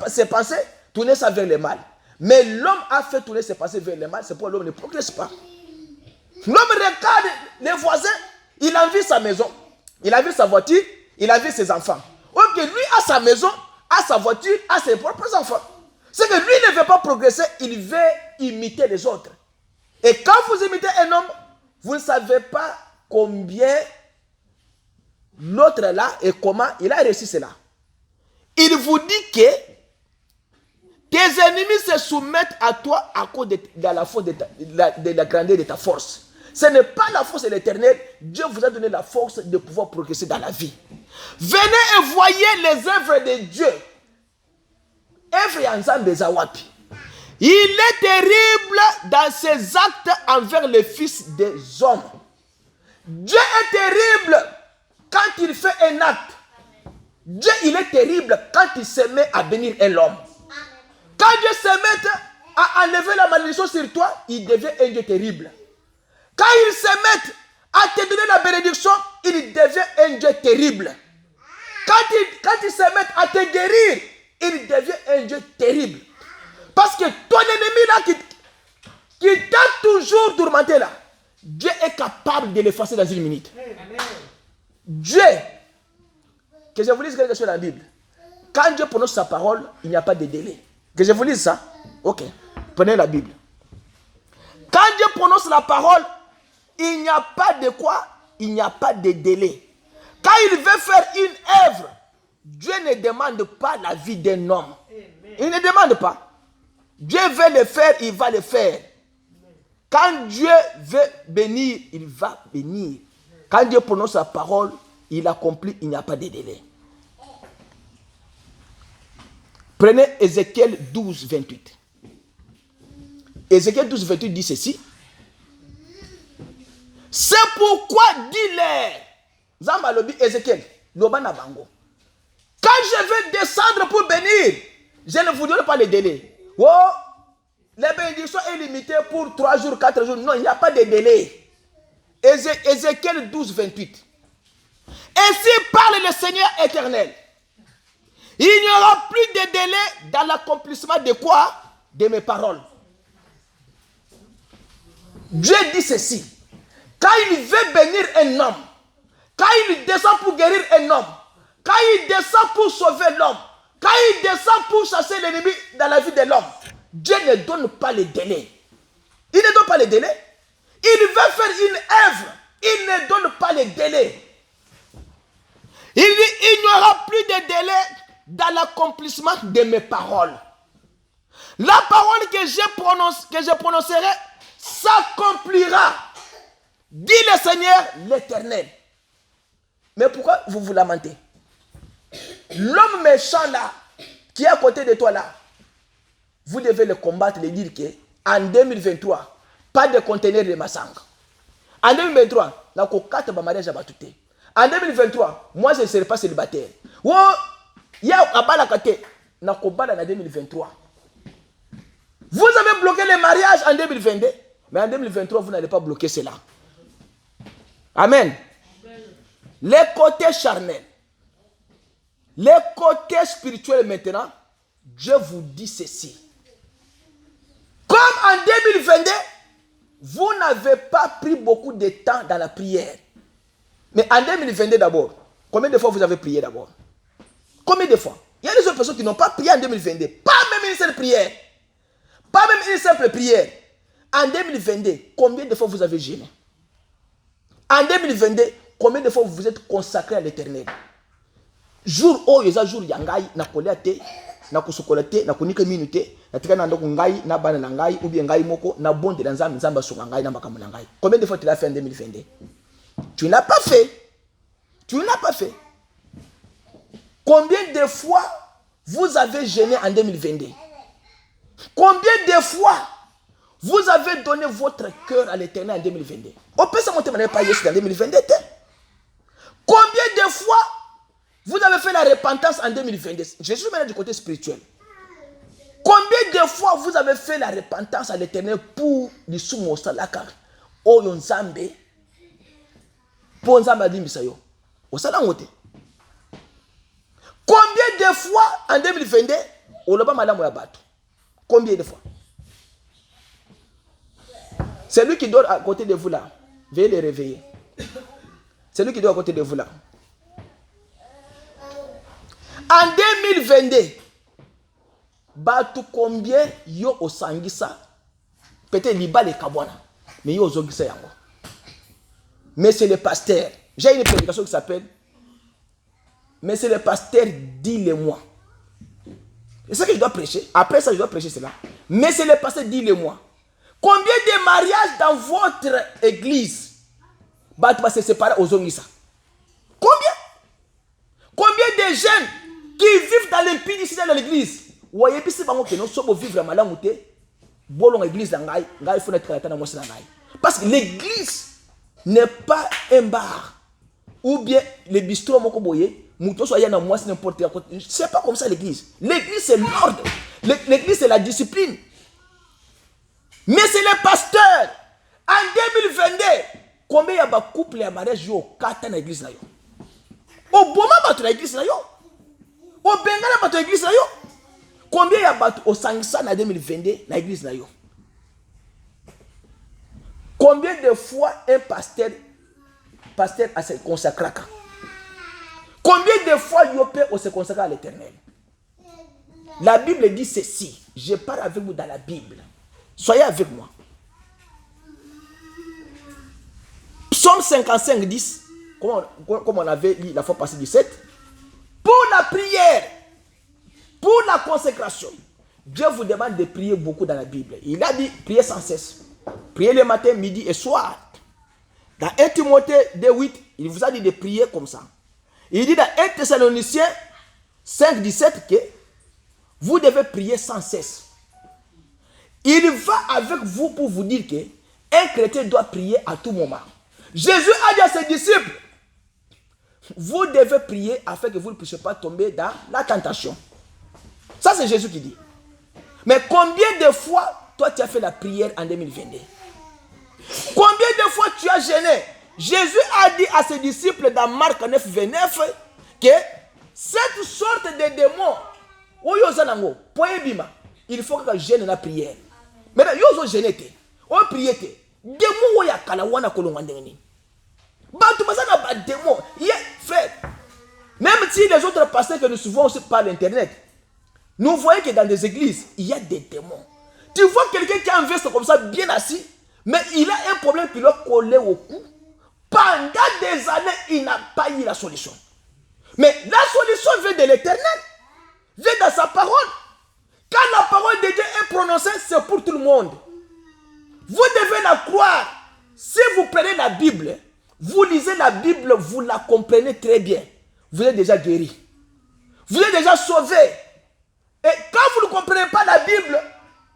ses pensées, tourner ça vers le mal. Mais l'homme a fait tourner ses pensées vers le mal, c'est pourquoi l'homme ne progresse pas. L'homme regarde les voisins, il envie sa maison, il envie sa voiture, il envie ses enfants. Ok, lui a sa maison, a sa voiture, a ses propres enfants. C'est que lui ne veut pas progresser, il veut imiter les autres. Et quand vous imitez un homme, vous ne savez pas combien l'autre là et comment il a réussi cela. Il vous dit que tes ennemis se soumettent à toi à cause de la force de la grandeur de ta force. Ce n'est pas la force de l'Éternel. Dieu vous a donné la force de pouvoir progresser dans la vie. Venez et voyez les œuvres de Dieu. Œuvres ensemble des Awapi. Il est terrible dans ses actes envers le Fils des hommes. Dieu est terrible quand il fait un acte. Dieu, il est terrible quand il se met à bénir un homme. Quand Dieu se met à enlever la malédiction sur toi, il devient un Dieu terrible. Quand il se met à te donner la bénédiction, il devient un Dieu terrible. Quand il se met à te guérir, il devient un Dieu terrible. Parce que ton ennemi là qui t'a toujours tourmenté là, Dieu est capable de l'effacer dans une minute. Dieu, que je vous lise quelque chose dans la Bible. Quand Dieu prononce sa parole, il n'y a pas de délai. Que je vous lise ça? Ok. Prenez la Bible. Quand Dieu prononce la parole, il n'y a pas de quoi? Il n'y a pas de délai. Quand il veut faire une œuvre, Dieu ne demande pas la vie d'un homme. Il ne demande pas. Dieu veut le faire, il va le faire. Quand Dieu veut bénir, il va bénir. Quand Dieu prononce sa parole, il accomplit, il n'y a pas de délai. Prenez Ézéchiel 12, 28. Ézéchiel 12, 28 dit ceci. C'est pourquoi dis-leur, Zambalobi Ézéchiel, Lobana Bango. Quand je vais descendre pour bénir, je ne vous donne pas le délai. Oh, les bénédictions sont limitées pour 3 jours, 4 jours. Non, il n'y a pas de délai. Ézéchiel 12, 28. Ainsi parle le Seigneur éternel. Il n'y aura plus de délai dans l'accomplissement de quoi? De mes paroles. Dieu dit ceci. Quand il veut bénir un homme, quand il descend pour guérir un homme, quand il descend pour sauver l'homme, quand il descend pour chasser l'ennemi dans la vie de l'homme, Dieu ne donne pas le délai. Il ne donne pas le délai. Il veut faire une œuvre. Il ne donne pas le délai. Il dit, il n'y aura plus de délai dans l'accomplissement de mes paroles. La parole que je prononcerai s'accomplira, dit le Seigneur l'Éternel. Mais pourquoi vous vous lamentez? L'homme méchant là, qui est à côté de toi là, vous devez le combattre, le dire que en 2023, pas de conteneur de massacre. En 2023, la kokate ba mariage abatute. En 2023, moi je ne serai pas célibataire. Oh, ya abala kate na kobala na 2023. Vous avez bloqué les mariages en 2022, mais en 2023 vous n'allez pas bloquer cela. Amen. Les côtés charnels, les côtés spirituels maintenant, Dieu vous dit ceci. Comme en 2022, vous n'avez pas pris beaucoup de temps dans la prière. Mais en 2022 d'abord, combien de fois vous avez prié d'abord? Combien de fois? Il y a des autres personnes qui n'ont pas prié en 2022. Pas même une seule prière. Pas même une simple prière. En 2022, combien de fois vous avez jeûné? En 2022, combien de fois vous vous êtes consacré à l'Éternel? Jour où il y a jour yangai na koleate na kusokolate na kunika minute na tika na ndoko ngai na bana na ngai ou bien ngai moko na bonde na nzambe nzamba sunga ngai na makambo na ngai. Combien de fois tu l'as fait en 2022? Tu n'as pas fait. Tu n'as pas fait. Combien de fois vous avez jeûné en 2022? Combien de fois vous avez donné votre cœur à l'Éternel en 2022? On peut se monter pas Yesu en 2022. Combien de fois vous avez fait la repentance en 2022? Je suis maintenant du côté spirituel. Combien de fois vous avez fait la repentance à l'Éternel pour l'Isumo Salaka? Oh Yonzambe. Pour Nzamba Dimbisayo. Combien Combien de fois en 2022, on n'a pas madame Ouabatou? Combien de fois? C'est lui qui dort à côté de vous là. Veuillez les réveiller. C'est lui qui dort à côté de vous là. En 2022, Batou combien yo au Sangisa? Peut-être Liba les Kabwana. Mais yo au Zongisa yango. Mais c'est le pasteur. J'ai une prédication qui s'appelle mais c'est le pasteur, dis-le-moi. C'est ça que je dois prêcher. Après ça, je dois prêcher cela. Mais c'est le pasteur, dis-le-moi. Combien de mariages dans votre église va se séparer aux Zongisa? Combien? Combien de jeunes qui vivent dans l'impudicité dans l'église? Voyez, puis c'est pas moi qui nous sommes vivre à Malamouté. Bolon église d'Angaï, il faut être dans parce que l'église n'est pas un bar. Ou bien les bistrots, mon coboyer. C'est pas comme ça l'église. L'église c'est l'ordre. L'église c'est la discipline. Mais c'est les pasteurs. En 2022, combien il y a de couples et de mariages au 4 ans dans l'église? Au Boma, dans l'église? Au Bengala, dans l'église? Combien il y a au Sangsa en 2022 dans l'église? Combien de fois un pasteur a se consacré? Combien de fois Yopé se consacre à l'Éternel? La Bible dit ceci. Je parle avec vous dans la Bible. Soyez avec moi. Psaume 55, 10. Comme on avait lu la fois passée 17. Pour la prière, pour la consécration, Dieu vous demande de prier beaucoup dans la Bible. Il a dit prier sans cesse. Priez le matin, midi et soir. Dans 1 Timothée 2:8, il vous a dit de prier comme ça. Il dit dans 1 Thessaloniciens 5, 17 que vous devez prier sans cesse. Il va avec vous pour vous dire qu'un chrétien doit prier à tout moment. Jésus a dit à ses disciples, vous devez prier afin que vous ne puissiez pas tomber dans la tentation. Ça c'est Jésus qui dit. Mais combien de fois toi tu as fait la prière en 2022? Combien de fois tu as gêné? Jésus a dit à ses disciples dans Marc 9, 29 que cette sorte de démon, il faut que je gêne la prière. Mais là, vous gênez, vous priez. Démon, même si les autres pasteurs que nous suivons aussi par l'internet, nous voyons que dans des églises, il y a des démons. Tu vois quelqu'un qui a un veste comme ça, bien assis, mais il a un problème qui lui colle au cou. Pendant des années, il n'a pas eu la solution. Mais la solution vient de l'Éternel, vient dans sa parole. Quand la parole de Dieu est prononcée, c'est pour tout le monde. Vous devez la croire. Si vous prenez la Bible, vous lisez la Bible, vous la comprenez très bien. Vous êtes déjà guéri. Vous êtes déjà sauvé. Et quand vous ne comprenez pas la Bible,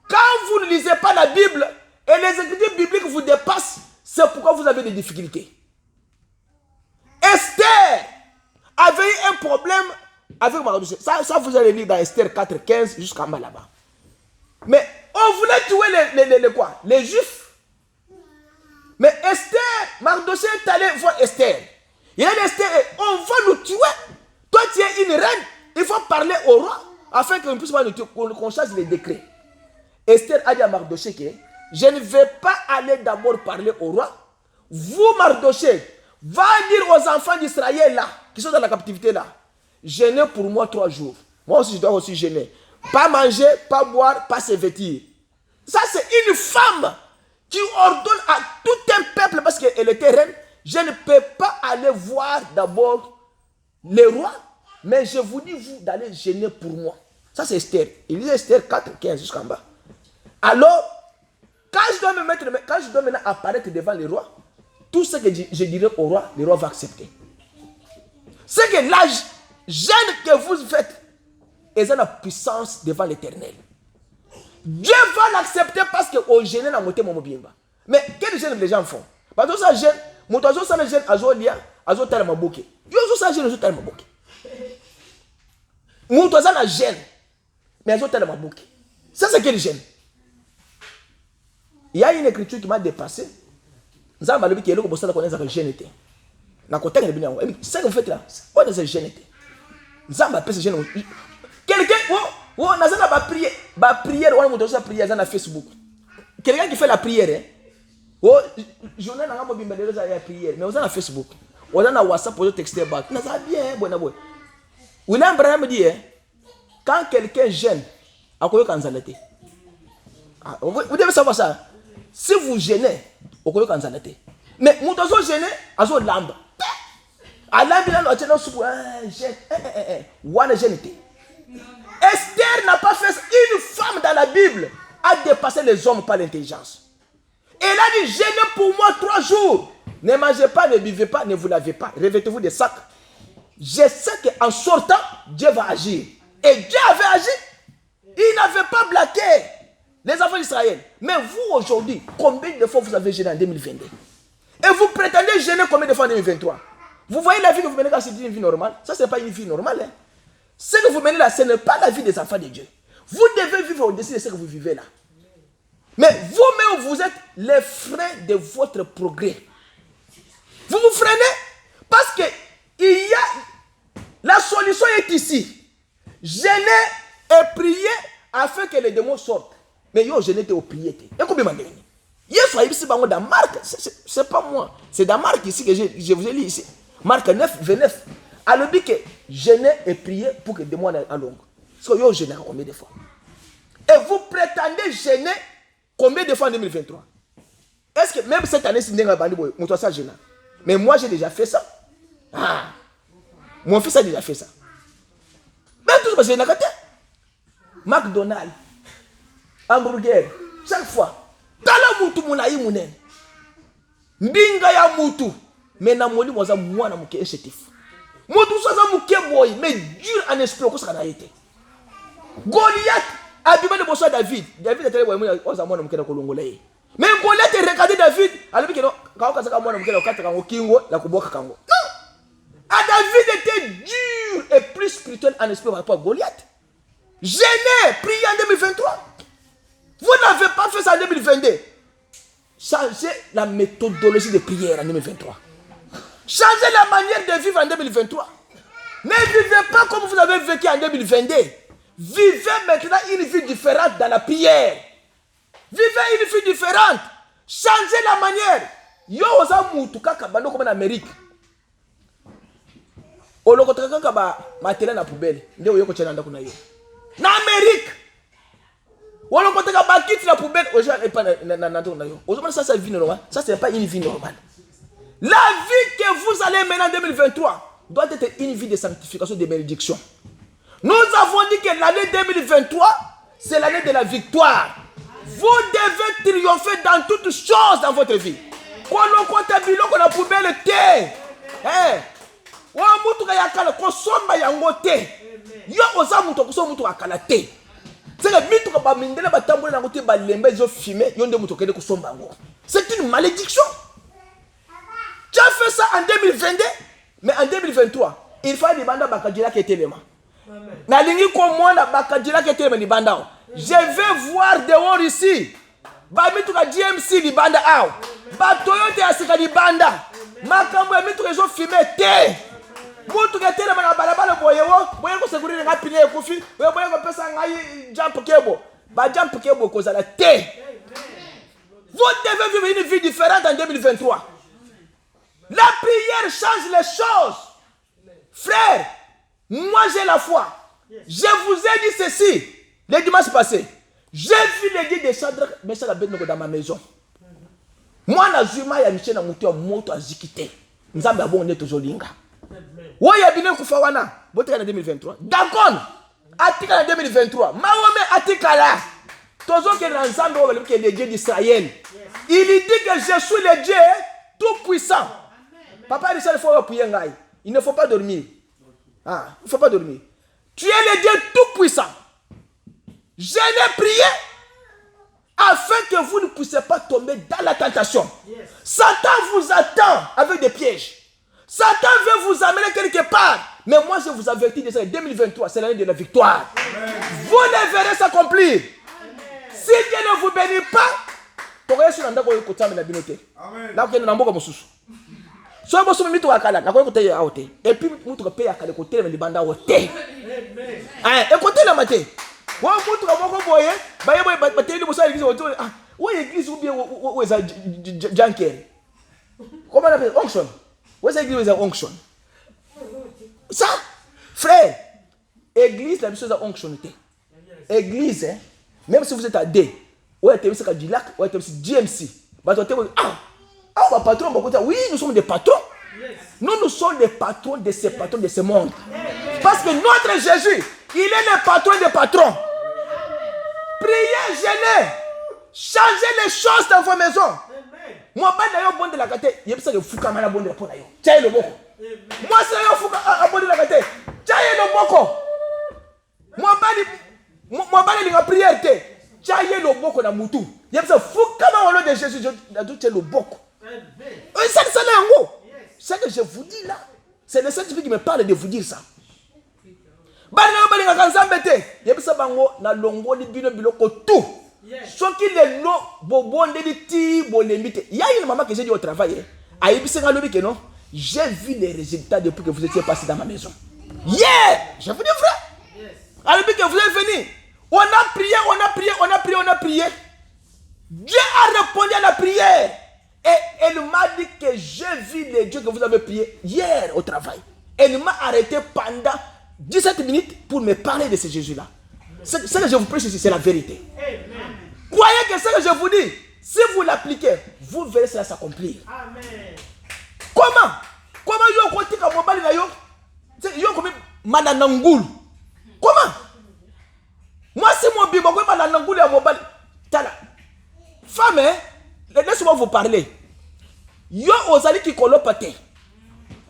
quand vous ne lisez pas la Bible, et les écritures bibliques vous dépassent, c'est pourquoi vous avez des difficultés. Esther avait eu un problème avec Mardochée. Ça vous allez lire dans Esther 4, 15 jusqu'en bas là-bas. Mais on voulait tuer les Juifs. Mais Esther, Mardochée est allé voir Esther. Il a dit Esther, on va nous tuer. Toi tu es une reine. Il faut parler au roi afin qu'on puisse pas nous tuer, qu'on change les décrets. Esther a dit à Mardochée que je ne vais pas aller d'abord parler au roi. Vous, Mardochée, va dire aux enfants d'Israël là, qui sont dans la captivité là, jeûnez pour moi 3 jours. Moi aussi, je dois aussi jeûner. Pas manger, pas boire, pas se vêtir. Ça, c'est une femme qui ordonne à tout un peuple, parce qu'elle était reine, je ne peux pas aller voir d'abord les rois, mais je vous dis, vous, d'aller jeûner pour moi. Ça, c'est Esther. Il dit Esther 4, 15 jusqu'en bas. Alors, quand je dois maintenant apparaître devant les rois, tout ce que je dirai au roi, le roi va accepter. C'est que la jeûne que vous faites est la puissance devant l'Éternel. Dieu va l'accepter parce que au jeûne na moté momo biemba. Mais quel jeûne les gens font? Parce que ça jeûne, moto ça le jeûne azolia, azotala maboke. Yo ça jeûne azotala maboke. Moto ça na jeûne, mais azotala maboke. Ça c'est quel jeûne? Il y a une écriture qui m'a dépassé. Nous avons dit que le bossa connaît ça que jeûne était. Na côté que bien. Ça que vous faites là, on est jeûne était. Zamba pèse jeune. Quelqu'un, on a pas prière, on a monté sa prière dans Facebook. Quelqu'un qui fait la prière, oh, journée n'a pas bien de la prière, mais on a Facebook, on a WhatsApp pour texter back. On a bien, bon boy. William Branham dit, quand quelqu'un gêne, à quoi quand zalaté. Vous devez savoir ça. Si vous gênez, à quoi quand zalaté. Mais mon tozo gêné, à son lambe. À lambe là, on tient sur gêne. One gêne. Esther n'a pas fait une femme dans la Bible a dépassé les hommes par l'intelligence. Elle a dit, jeûnez pour moi 3 jours. Ne mangez pas, ne buvez pas, ne vous lavez pas. Revêtez-vous des sacs. Je sais qu'en sortant, Dieu va agir. Et Dieu avait agi. Il n'avait pas blaqué les enfants d'Israël. Mais vous aujourd'hui, combien de fois vous avez jeûné en 2022? Et vous prétendez jeûner combien de fois en 2023? Vous voyez la vie que vous menez quand c'est une vie normale? Ça, ce n'est pas une vie normale. Hein? Ce que vous menez là, ce n'est pas la vie des enfants de Dieu. Vous devez vivre au-dessus de ce que vous vivez là. Mais vous-même, vous êtes les freins de votre progrès. Vous vous freinez parce que la solution est ici. Jeûner et prier afin que les démons sortent. Mais yo, jeûner au prier. Et combien de temps? Hier, ici, dans Marc, c'est pas moi. C'est dans Marc ici que je vous ai lu ici. Marc 9, 29. Alors dit que jeûner et prier pour que les démons aient longue. Parce que yo, jeûner combien de fois? Et vous prétendez jeûner combien de fois en 2023? Est-ce que même cette année, si vous avez bandit, vous avez jeûné? Mais moi, j'ai déjà fait ça. Ah. Mon fils a déjà fait ça. Mais tout ce que j'ai dit, McDonald's, hamburger, chaque fois. Tala mutu munayi munen. Mbinga ya mutu. Mais na moli waza mwana muke echetif. Mutu soza muke boy, mais dur en esprit ko sakana été. Goliath a bimé de bosso David. David était le waza mwana muke na kolongola ye. Mais Goliath regardé David, alors que quand on saka mwana muke na kata kango kingo la kuboka kango. Non. A David était dur et plus spirituel en esprit par rapport à Goliath. Jeûner, prier en 2023. Vous n'avez pas fait ça en 2022. Changez la méthodologie de prière en 2023. Changez la manière de vivre en 2023. Ne vivez pas comme vous avez vécu en 2022. Vivez maintenant une vie différente dans la prière. Vivez une vie différente. Changez la manière. Yo oza mutu kaka bando comme en Amérique. Olokota kaka ba matela na poubelle. Ndio yoko chana ndako na yo. Na Amérique. Olokota kaka ba kiti na poubelle. Oja pas na ndako na yo. Ozoma ça c'est vie normale. Ça c'est pas une vie normale. La vie que vous allez mener en 2023 doit être une vie de sanctification, de bénédiction. Nous avons dit que l'année 2023, c'est l'année de la victoire. Vous devez triompher dans toutes choses dans votre vie. Quand on a biloko qu'on a poubelle te. Wa mutu kayakala kosomba yango te. Yo oza mutu kosomba mutu akala te. C'est que mitu ka ba mindele ba tambola na ngote ba lemba zo fumer, yo nde mutu kende kosomba ngo. C'est une malédiction. Tu as fait ça en 2022, mais en 2023, il faut que banda bakadjila qui était lema. Na lingi ko mona bakadjila qui était lema banda. Je vais voir dehors ici. Ba mitu ka GMC li banda aw. Ba Toyota asika li banda. Makambo ya mitu kezo fumer te. Mutu ka tele na balabala boyewo, boye ko segurire nga pile ekufi, boye ko pesa ngai jump kebo. Ba jump kebo ko zala te. Vous devez vivre une vie différente en 2023. La prière change les choses. Frère, moi j'ai la foi. Je vous ai dit ceci le dimanche passé. J'ai vu les guides de Shadrach, Meshach et Abednego dans ma maison. Moi, je suis ya Michel na mutu moto azikite. Nzambe abonde toujours linga. Wo ya bine kufawana, botika na 2023. Dagon, atika na 2023. Maome atika là. Toujours que l'ensemble que les dieux d'Israël. Il dit que je suis le Dieu tout puissant. Papa dit ça, il faut prier. Il ne faut pas dormir. Ah, il ne faut pas dormir. Tu es le Dieu tout puissant. Je l'ai prié afin que vous ne puissiez pas tomber dans la tentation. Yes. Satan vous attend avec des pièges. Satan veut vous amener quelque part. Mais moi, je vous avertis de ça. 2023, c'est l'année de la victoire. Amen. Vous les verrez s'accomplir. Si Dieu ne vous bénit pas, So bo so mito akala na ko te ya ote. Et puis mutu pe akala ko te le banda ote. Ah, e ko te la mate. Wo mutu ka moko boye, ba ye boye ba te li bo sa église ote. Ah, wo église ou bien wo eza janker. Comment on appelle onction? Wo eza église eza onction. Ça, frère, église la mission eza onction te. Église, hein, même si vous êtes à D, ou à TMC du lac, ou à TMC GMC, patron, oui, nous sommes des patrons. Nous sommes des patrons de ce monde. Parce que notre Jésus, il est le patron des patrons. Priez, jeûnez, changez les choses dans vos maisons. Moi, je bon de la gâte, il y a ça de fouka mana bon de la pona yo. Tiens le boko. Moi, c'est yo fouka bon de la gâte. Tiens le boko. Moi, je vais prière. Tiens le boko na mutu. Il y a ça fouka mana au nom de Jésus, je dois tiens le boko. C'est ça là en haut. C'est que je vous dis là. C'est le Saint-Esprit qui me parle de vous dire ça. Balinga kanzambe te. Yebisa bango na longo li bino biloko tout. Soki le no bobonde li ti bolemite. Il y a une maman que j'ai dit au travail. Ayebisa ngalobi que non. J'ai vu les résultats depuis que vous étiez passé dans ma maison. Yeah! Je vous dis frère. Alors que vous êtes venu. On a prié. Dieu a répondu à la prière. Et elle m'a dit que j'ai vu les dieux que vous avez priés hier au travail. Elle m'a arrêté pendant 17 minutes pour me parler de ce Jésus-là. Ce que je vous prêche ici, c'est la vérité. Amen. Croyez que ce que je vous dis, si vous l'appliquez, vous verrez cela s'accomplir. Amen. Comment yo koti ka mobali na yo? Yo comme mananangul. Comment? Moi c'est mon bibo ko mananangul ya mobali. Tala. Femme, laissez-moi vous parler. Yo ozali ki kolopate.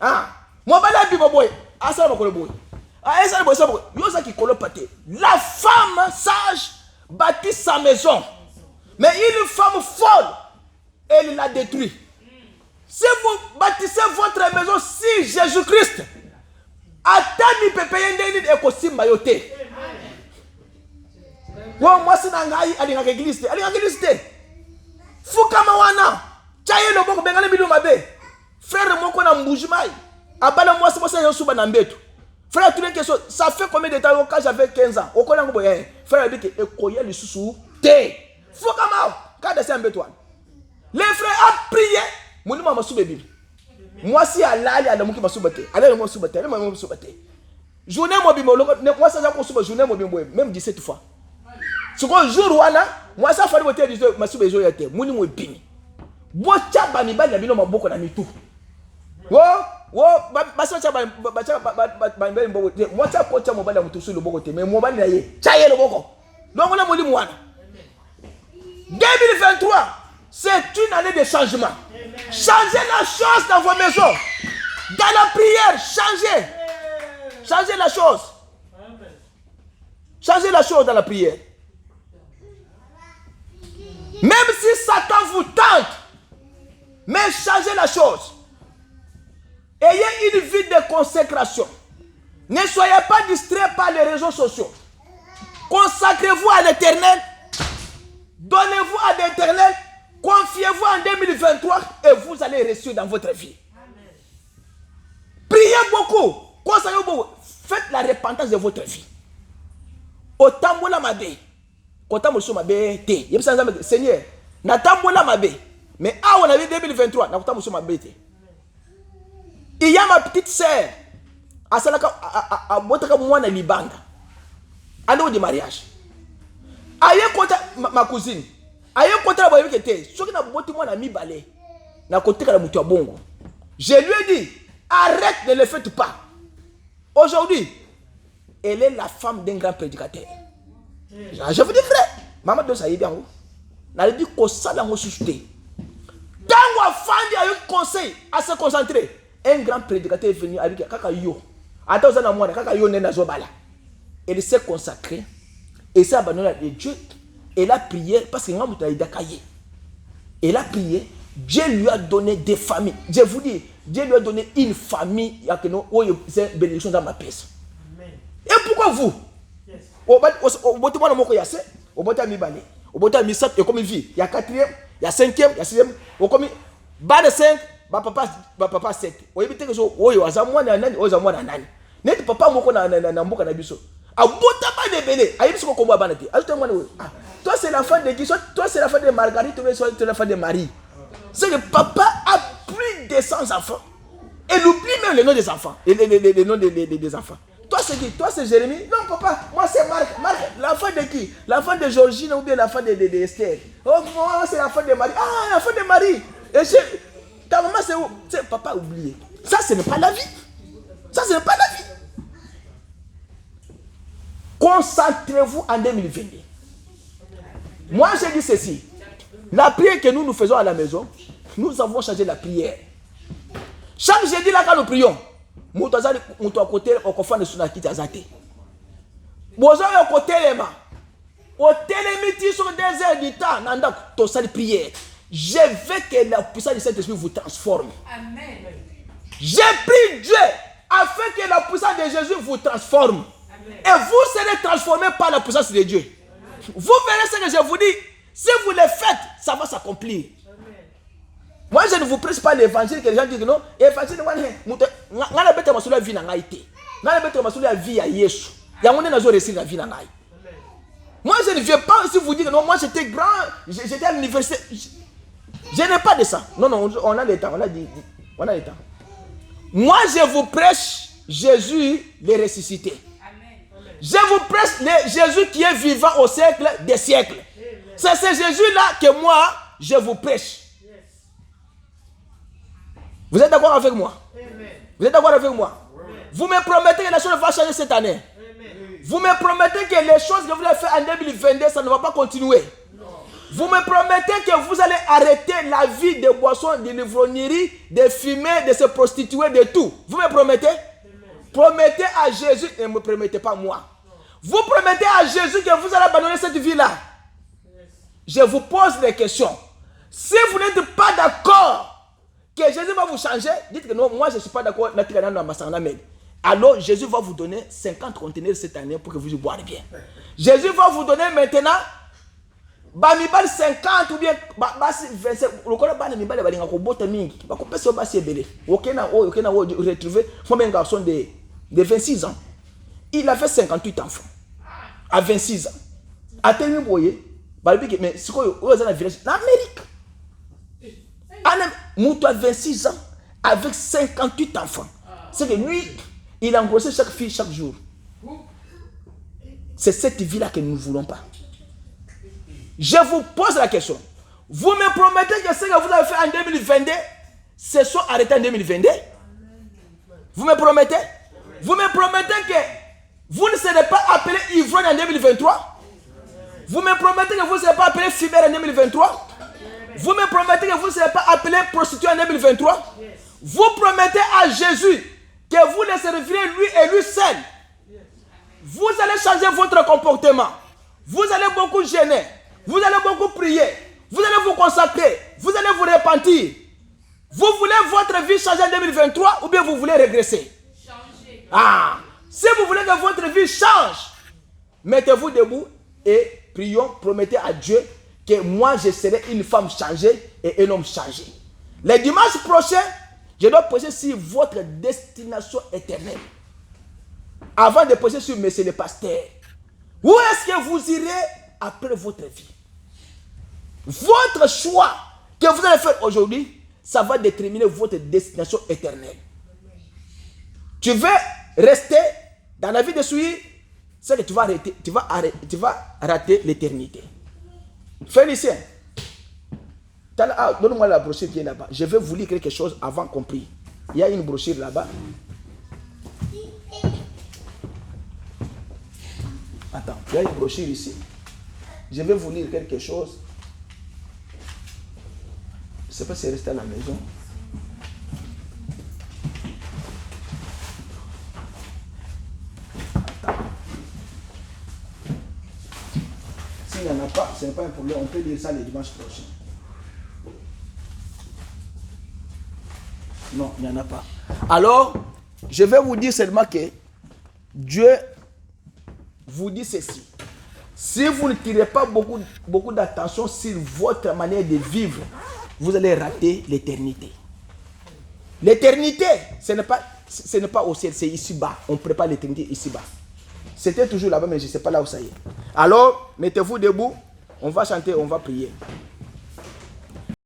Ah, mobali ya bibo boy. Asa ba boy. La femme sage bâtit sa maison. Mais une femme folle, elle la détruit. Si vous bâtissez votre maison, si Jésus-Christ, attendez peut payer des écosystèmes mayoté. Moi, c'est dans l'église. Fukamawana, Tchaye le boko bengale bilu mabe. Frère moko na mbujimai. Abala moi c'est pour ça yosuba na mbetu. Frère, tu question, ça fait combien de temps quand j'avais 15 ans? Frère, il dit que Ekoya le sous té. Faut comment? Quand c'est un bétoile. Les frères ont prié. Mon nom m'a soubé. Moi, si Allah a l'amour qui m'a soubé. Allah m'a soubé. Allah m'a soubé. Journée m'a bimbo. Moi, ça j'ai soubé. Journée m'a bimbo. Même 17 fois. Ce qu'on jour ouana, moi ça fait voter du m'a soubé jour été. Mon nom est bimi. Bocha bami bani na bino maboko na mitu. Wo basa cha ba mbo moi ça kocha mobali mutu sur le boko te mais mobali na ye chaye le boko donc on a moli mwana 2023 c'est une année de changement. Changez la chose dans vos maisons, dans la prière, changez la chose, changez la chose dans la prière. Même si Satan vous tente, mais changez la chose. Ayez une vie de consécration. Ne soyez pas distrait par les réseaux sociaux. Consacrez-vous à l'Éternel. Donnez-vous à l'Éternel. Confiez-vous en 2023 et vous allez réussir dans votre vie. Amen. Priez beaucoup. Consacrez beaucoup. Faites la repentance de votre vie. Otambola mabe. Kotambola mabe te. Seigneur, natambola mabe. Mais ah on a vu 2023, natambola mabe te. Il y a ma petite sœur, à Botaka Mouana Libanga, à l'eau du mariage. Aïe, ma cousine, aïe, contre la boyau qui était, ce qui n'a pas été mon ami balé, n'a côté de la mouture bongo. Je lui ai dit, arrête, ne le faites pas. Aujourd'hui, elle est la femme d'un grand prédicateur. Je vous dis, frère, maman de ça y est bien, n'a dit qu'on s'en a suscité. Dans la femme, il y a eu conseil à se concentrer. Un grand prédicateur est venu avec Kakayo. Attends, moi, Kakayo n'est pas là. Il s'est consacré. Et s'est abandonné à Dieu. Il a prié parce qu'il a caillé. Il a prié. Dieu lui a donné des familles. Je vous dis, Dieu lui a donné une famille. Il y a une bénédiction dans ma pièce. Et pourquoi vous? Au bout de il y a 7, au bout de il y a 4e, il y a 5e, il y a 6e, au commis, bas de 5. papa 7. Oyebite que so oyo azamwa na nani, ozamwa na nani. Net papa moko na mboka na biso. Abota ba de belé. Ayebi soko komba bana te. Ajoute moi ah, toi c'est l'enfant de qui? Toi c'est l'enfant de Marguerite, toi c'est l'enfant de Marie. C'est que papa a plus de 100 enfants. Et il oublie même les noms des enfants. Les noms des enfants. Toi c'est qui? Toi c'est Jérémie? Non papa, moi c'est Marc. Marc, l'enfant de qui? L'enfant de Georgine ou bien l'enfant de Esther? Oh moi c'est l'enfant de Marie. Ah l'enfant de Marie. Et ta maman c'est où? C'est papa a oublié. Ça ce n'est pas la vie. Ça ce n'est pas la vie. Concentrez-vous en 2022. Moi je dis ceci. La prière que nous faisons à la maison, nous avons changé la prière. Chaque jeudi là quand nous prions, nous à côté au confort de Sunakiti Azate. Bozo au côté lema. Au télémiti sur 2 heures du temps, nanda to sali prière. Je veux que la puissance du Saint-Esprit vous transforme. Amen. J'ai prié Dieu afin que la puissance de Jésus vous transforme. Amen. Et vous serez transformés par la puissance de Dieu. Amen. Vous verrez ce que je vous dis. Si vous le faites, ça va s'accomplir. Moi, je ne vous prêche pas l'évangile que les gens disent que non. L'évangile, je ne vie na ngaïté. La vie à Yesu. Moi, je ne viens pas aussi vous dire que non, moi j'étais grand, j'étais à l'université. Je n'ai pas de ça. Non, non, on a le temps. On a le temps. Moi, je vous prêche Jésus le ressuscité. Je vous prêche Jésus qui est vivant au siècle des siècles. C'est ce Jésus-là que moi, je vous prêche. Vous êtes d'accord avec moi? Vous êtes d'accord avec moi? Vous me promettez que les choses vont changer cette année. Vous me promettez que les choses que vous avez fait en 2022, ça ne va pas continuer. Vous me promettez que vous allez arrêter la vie de boissons, de l'ivrognerie, de fumer, de se prostituer, de tout. Vous me promettez? Promettez à Jésus, et ne me promettez pas moi. Vous promettez à Jésus que vous allez abandonner cette vie-là. Je vous pose des questions. Si vous n'êtes pas d'accord que Jésus va vous changer, dites que non, moi je ne suis pas d'accord. Alors Jésus va vous donner 50 conteneurs cette année pour que vous boiez bien. Jésus va vous donner maintenant 50 ou bien 25. Retrouver un garçon de 26 ans. Il avait 58 enfants. À 26 ans. À tel moment, mais c'est quoi en Amérique? Moutou a 26 ans avec 58 enfants. C'est que lui, il engrossait chaque fille chaque jour. C'est cette vie-là que nous ne voulons pas. Je vous pose la question. Vous me promettez que ce que vous avez fait en 2022, ce soit arrêté en 2022? Vous me promettez? Vous me promettez que vous ne serez pas appelé ivrogne en 2023? Vous me promettez que vous ne serez pas appelé fumeur en 2023? Vous me promettez que vous ne serez pas appelé prostituée en 2023? Vous promettez à Jésus que vous le servirez lui et lui seul. Vous allez changer votre comportement. Vous allez beaucoup jeûner. Vous allez beaucoup prier. Vous allez vous consacrer. Vous allez vous repentir. Vous voulez votre vie changer en 2023 ou bien vous voulez régresser? Changer. Ah, si vous voulez que votre vie change, mettez-vous debout et prions, promettez à Dieu que moi je serai une femme changée et un homme changé. Le dimanche prochain, je dois prêcher sur votre destination éternelle. Avant de prêcher sur monsieur le pasteur, où est-ce que vous irez après votre vie? Votre choix que vous allez faire aujourd'hui, ça va déterminer votre destination éternelle. Tu veux rester dans la vie de celui, c'est que tu vas rater l'éternité. Félicien, donne-moi la brochure qui est là-bas. Je vais vous lire quelque chose avant qu'on prie. Il y a une brochure là-bas. Attends, il y a une brochure ici. Je vais vous lire quelque chose. Je ne sais pas si c'est resté à la maison. Attends. S'il n'y en a pas, ce n'est pas un problème. On peut lire ça le dimanche prochain. Non, il n'y en a pas. Alors, je vais vous dire seulement que Dieu vous dit ceci. Si vous ne tirez pas beaucoup d'attention sur votre manière de vivre, vous allez rater l'éternité. L'éternité, ce n'est pas au ciel, c'est ici-bas. On prépare l'éternité ici-bas. C'était toujours là-bas, mais je ne sais pas là où ça y est. Alors, mettez-vous debout. On va chanter, on va prier.